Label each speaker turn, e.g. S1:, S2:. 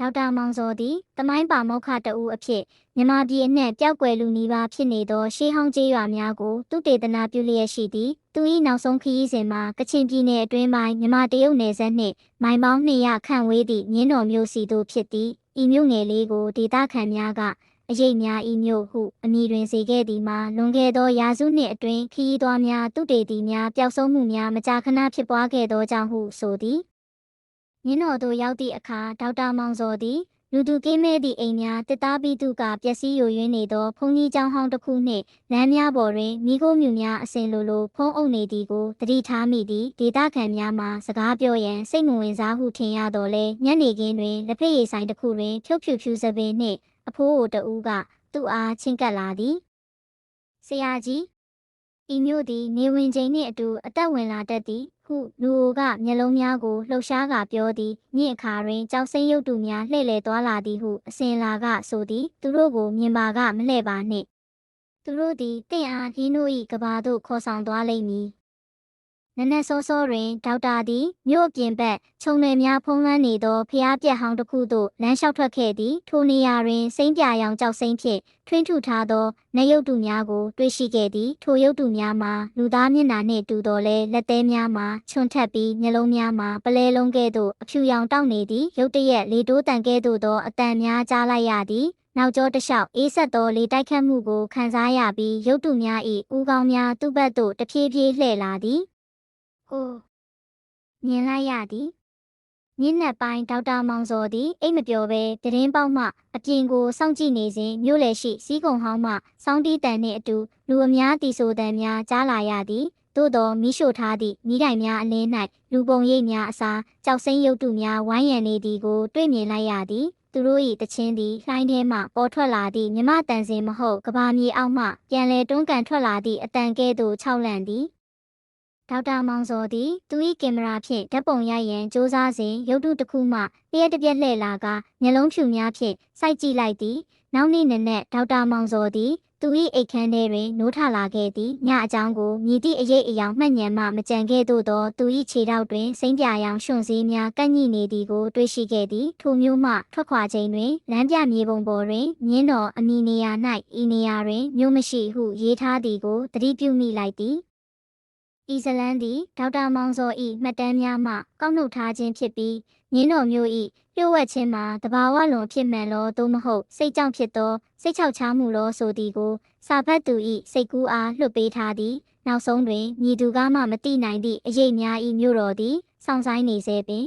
S1: ဒေါက်တာမောင်စောသည်တမိုင်းပါမောက္ခတဦးအဖြစ်မြန်မာပြည်အနှံ့ပျောက်ကွယ်လူနီးပါးဖြစ်နေသောရှေးဟောင်းကျေးရွာများကိုသုတေသနပြုလျက်ရှိသည်သူ၏နောက်ဆုံးခရီးစဉ်မှာကချင်ပြည်နယ်အတွင်းပိုင်းမြန်မာတရုတ်နယ်စပ်နှင့်မိုင်ပေါင်း200ခန့်ဝေးသည့်မြင်းတော်မြို့စီသို့ဖြစ်သည်ဤမြို့ငယ်လေးကိုဒေသခံများကအရေးများဤမြို့ဟုအမည်တွင်စေခဲ့သည်မှာလွန်ခဲ့သောရာစုနှစ်အတွင်းခရီးသွားများသုတေသီများပျောက်ဆုံးမှုများမကြာခဏဖြစ်ပွားခဲ့သောကြောင့်ဟုဆိုသည်မြင်းတော်သို့ရောက်သည့်အခါဒေါက်တာမောင်စောသည်လူသူကင်းမဲ့သည့်အိမ်များတစ်သားပြီးသူကပျက်စီးယိုယွင်းနေသောဘုံကြီးကျောင်းဟောင်းတစ်ခုနှင့်လမ်းများပေါ်တွင်မိခိုးမြူများအစဉ်လိုဖုံးအုပ်နေသည်ကိုသတိထားမိသည်ဒေသခံများမှစကားပြောရန်စိတ်မဝင်စားဟုထင်ရတော့လဲညနေခင်းတွင်လက်ဖက်ရည်ဆိုင်တစ်ခုတွင်ဖြုတ်ဖြူစပင်နှင့်အဖိုးအိုတဦးကသူ့အားချဉ်ကပ်လာသည်ဆရာကြီးဤမျိုးသည်နေဝင်ချိန်နှင့်အတူအသက်ဝင်လာတတ်သည်ဟုလူအိုကမျက်လုံးများကိုလှုပ်ရှားကပြောသည်မြင့်အခါတွင်ကြောက်စိမ့်ရုပ်တုများလှည့်လည်သွားလာသည်ဟုအစဉ်လာကဆိုသည်သူတို့ကိုမြင်ပါကမလှည့်ပါနှင့်သူတို့သည်တင့်အားရင်းတို့၏ကဘာသို့ခေါ်ဆောင်သွားလိမ့်မည်နနက်စောစောတွင်ဒေါက်တာသည်မြို့အပြင်ဘက်ခြုံနယ်များဖုံးလွှမ်းနေသောဖျားပြက်ဟောင်းတစ်ခုသို့လမ်းလျှောက်ထွက်ခဲ့သည်ထိုနေရာတွင်စိမ့်ပြရောင်ကြောက်စိမ့်ဖြင့်ထွင်းထုထားသောနတ်ရုပ်တုများကိုတွေ့ရှိခဲ့သည်ထိုရုပ်တုများမှာလူသားမျက်နှာနှင့်တူတော်လဲလက်သေးများမှာချွန်ထက်ပြီးမျက်လုံးများမှာပလဲလုံးကဲ့သို့အဖြူရောင်တောက်နေသည်ရုတ်တရက်လေတိုးတန်ကဲ့သို့သောအတန်များကြားလိုက်ရသည်နောက်ကျောတစ်လျှောက်အေးဆက်သောလေတိုက်ခတ်မှုကိုခံစားရပြီးရုပ်တုများ၏ဦးခေါင်းများသူ့ဘက်သို့တဖြည်းဖြည်းလှည့်လာသည်။အိုးမြင်လိုက်ရသည်။ညနက်ပိုင်းဒေါက်တာမောင်စောသည်အိတ်မပျော်ဘဲသတင်းပေါက်မှအပြင်ကိုစောင့်ကြည့်နေစဉ်မြို့လယ်ရှိစီးကုံဟောင်းမှစောင်းတီးတန်နှင့်အတူလူအများတီဆိုတန်များကြားလာရသည်။သို့သောမီးရှို့ထားသည့်မီးတိုင်များအလင်း၌လူပုံရိပ်များအစားကြောက်စိမ့်ရုပ်တုများဝိုင်းရံနေသည်ကိုတွေ့မြင်လိုက်ရသည်။သူတို့၏တခြင်းသည်လှိုင်းထဲမှပေါ်ထွက်လာသည့်မြမတန်စင်မဟုတ်ကဘာမြေအောက်မှပြန်လဲတွန်းကန်ထွက်လာသည့်အတန်ကဲ့သို့ခြောက်လန့်သည်ဒေါက်တာမောင်စောသည်သူ၏ကင်မရာဖြင့်ဓာတ်ပုံရိုက်ရန်စ조사စဉ်ရုပ်တုတစ်ခုမှလျှက်တစ်ပြက်လှည့်လာကမျက်လုံးဖြူများဖြင့်စိုက်ကြည့်လိုက်သည်နောက်နေ့နံနက်ဒေါက်တာမောင်စောသည်သူ၏အိတ်ခမ်းထဲတွင်နိုးထလာခဲ့သည်ညအကြောင်းကိုမြည်သည့်အရေးအယောင်မှတ်ဉဏ်မှမကြံခဲ့သို့သောသူ၏ခြေထောက်တွင်စိမ့်ပြရောင်ရွှွန့်စည်းများကန့်ညိနေသည်ကိုတွေ့ရှိခဲ့သည်ထိုမျိုးမှထွက်ခွာချိန်တွင်လမ်းပြမြေပုံပေါ်တွင်မြင်းတော်အမည်နေရာ၌ဤနေရာတွင်မြို့မရှိဟုရေးထားသည်ကိုသတိပြုမိလိုက်သည်ဤဇလန်းသည်ဒေါက်တာမောင်စော၏မှတ်တမ်းများမှကောက်နှုတ်ထားခြင်းဖြစ်ပြီးမြင်းတော်မျိုး၏လျှို့ဝှက်ခြင်းမှာတဘာဝလွန်ဖြစ်မှန်လောသို့မဟုတ်စိတ်ကြောင့်ဖြစ်သောစိတ်ချောက်ချားမှုလောဆိုသည်ကိုစာဖတ်သူ၏စိတ်ကူးအားလွှတ်ပေးထားသည်နောက်ဆုံးတွင်မည်သူကမှမသိနိုင်သည့်အရေးများ၏မြို့တော်သည်စောင့်ဆိုင်နေစေပင်